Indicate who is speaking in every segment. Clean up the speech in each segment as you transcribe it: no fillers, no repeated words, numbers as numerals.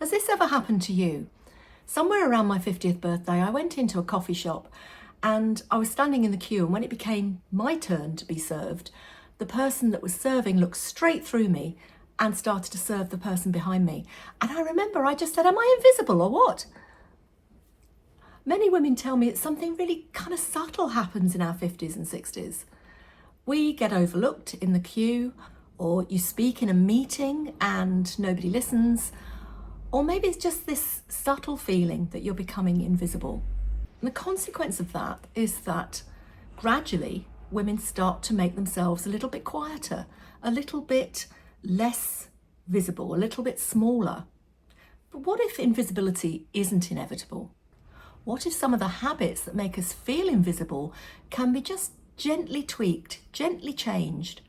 Speaker 1: Has this ever happened to you? Somewhere around my 50th birthday, I went into a coffee shop and I was standing in the queue, and when it became my turn to be served, the person that was serving looked straight through me and started to serve the person behind me. And I remember I just said, am I invisible or what? Many women tell me it's something really kind of subtle happens in our 50s and 60s. We get overlooked in the queue, or you speak in a meeting and nobody listens, or maybe it's just this subtle feeling that you're becoming invisible. And the consequence of that is that gradually women start to make themselves a little bit quieter, a little bit less visible, a little bit smaller. But what if invisibility isn't inevitable? What if some of the habits that make us feel invisible can be just gently tweaked, gently changed?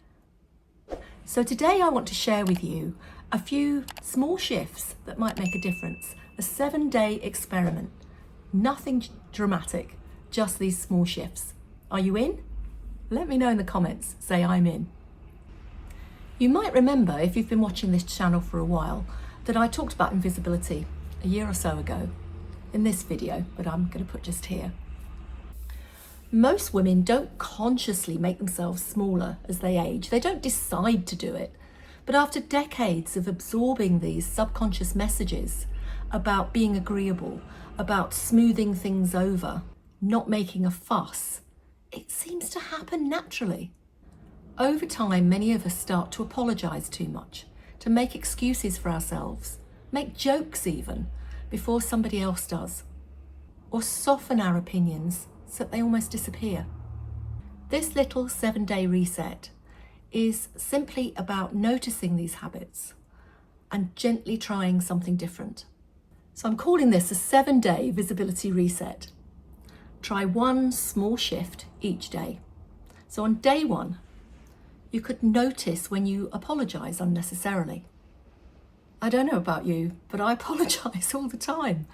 Speaker 1: So today I want to share with you a few small shifts that might make a difference. A 7-day experiment. Nothing dramatic, just these small shifts. Are you in? Let me know in the comments. Say I'm in. You might remember, if you've been watching this channel for a while, that I talked about invisibility a year or so ago in this video, but I'm going to put just here. Most women don't consciously make themselves smaller as they age. They don't decide to do it. But after decades of absorbing these subconscious messages about being agreeable, about smoothing things over, not making a fuss, it seems to happen naturally. Over time, many of us start to apologise too much, to make excuses for ourselves, make jokes even, before somebody else does, or soften our opinions so that they almost disappear. This little 7-day reset is simply about noticing these habits and gently trying something different. So I'm calling this a 7-day visibility reset. Try one small shift each day. So on day 1, you could notice when you apologise unnecessarily. I don't know about you, but I apologise all the time.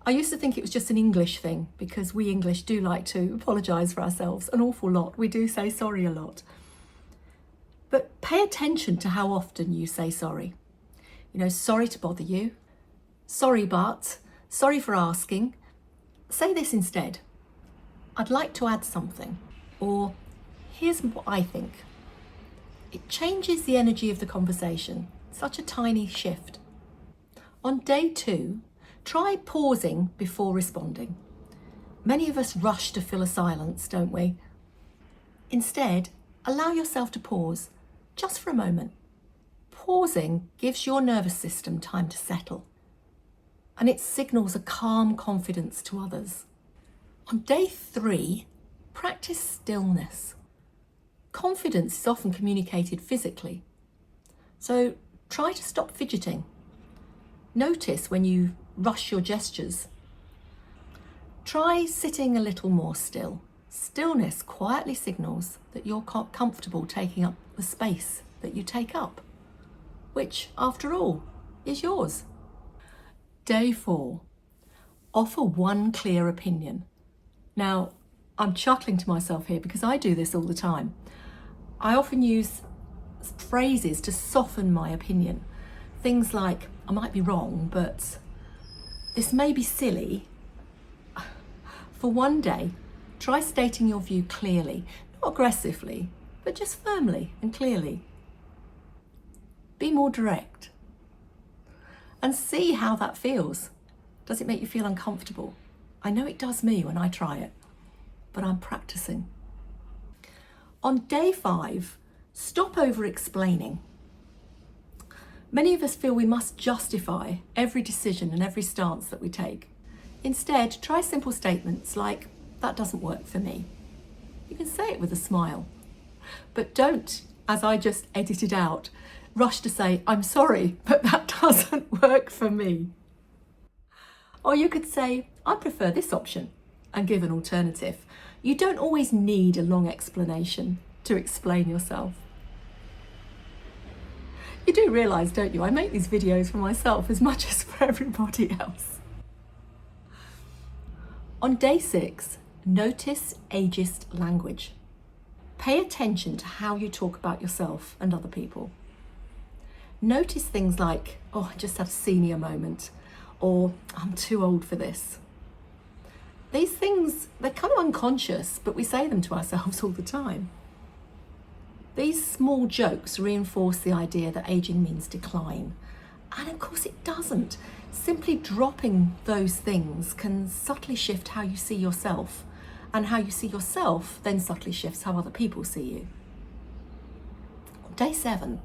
Speaker 1: I used to think it was just an English thing, because we English do like to apologise for ourselves an awful lot. We do say sorry a lot. But pay attention to how often you say sorry. You know, sorry to bother you, sorry but, sorry for asking. Say this instead: I'd like to add something, or here's what I think. It changes the energy of the conversation. Such a tiny shift. On day 2, try pausing before responding. Many of us rush to fill a silence, don't we? Instead, allow yourself to pause just for a moment. Pausing gives your nervous system time to settle, and it signals a calm confidence to others. On day 3, practice stillness. Confidence is often communicated physically, so try to stop fidgeting. Notice when you rush your gestures. Try sitting a little more still. Stillness quietly signals that you're comfortable taking up the space that you take up, which, after all, is yours. Day 4, offer one clear opinion. Now, I'm chuckling to myself here because I do this all the time. I often use phrases to soften my opinion. Things like, I might be wrong, but this may be silly. For one day, try stating your view clearly, not aggressively, but just firmly and clearly. Be more direct and see how that feels. Does it make you feel uncomfortable? I know it does me when I try it, but I'm practicing. On day 5, stop over-explaining. Many of us feel we must justify every decision and every stance that we take. Instead, try simple statements like, that doesn't work for me. You can say it with a smile, but don't, as I just edited out, rush to say, I'm sorry, but that doesn't work for me. Or you could say, I prefer this option, and give an alternative. You don't always need a long explanation to explain yourself. You do realise, don't you, I make these videos for myself as much as for everybody else. On day 6, notice ageist language. Pay attention to how you talk about yourself and other people. Notice things like, oh, I just had a senior moment, or I'm too old for this. These things, they're kind of unconscious, but we say them to ourselves all the time. These small jokes reinforce the idea that aging means decline. And of course it doesn't. Simply dropping those things can subtly shift how you see yourself, and how you see yourself then subtly shifts how other people see you. Day 7,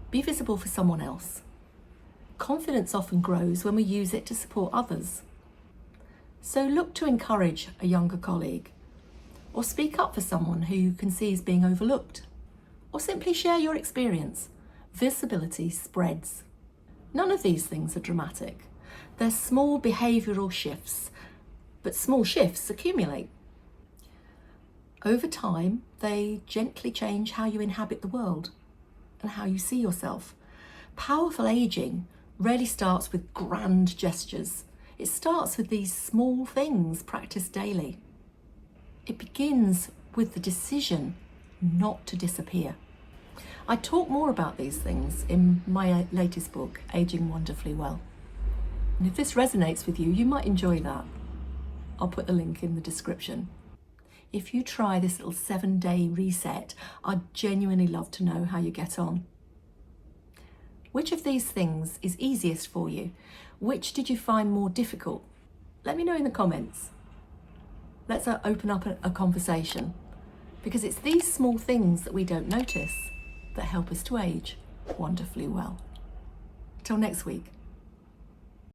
Speaker 1: be visible for someone else. Confidence often grows when we use it to support others. So look to encourage a younger colleague, or speak up for someone who you can see is being overlooked, or simply share your experience. Visibility spreads. None of these things are dramatic. They're small behavioural shifts, but small shifts accumulate. Over time, they gently change how you inhabit the world and how you see yourself. Powerful ageing rarely starts with grand gestures. It starts with these small things practiced daily. It begins with the decision not to disappear. I talk more about these things in my latest book, Aging Wonderfully Well. And if this resonates with you, you might enjoy that. I'll put the link in the description. If you try this little 7-day reset, I'd genuinely love to know how you get on. Which of these things is easiest for you? Which did you find more difficult? Let me know in the comments. Let's open up a conversation, because it's these small things that we don't notice that help us to age wonderfully well. Till next week.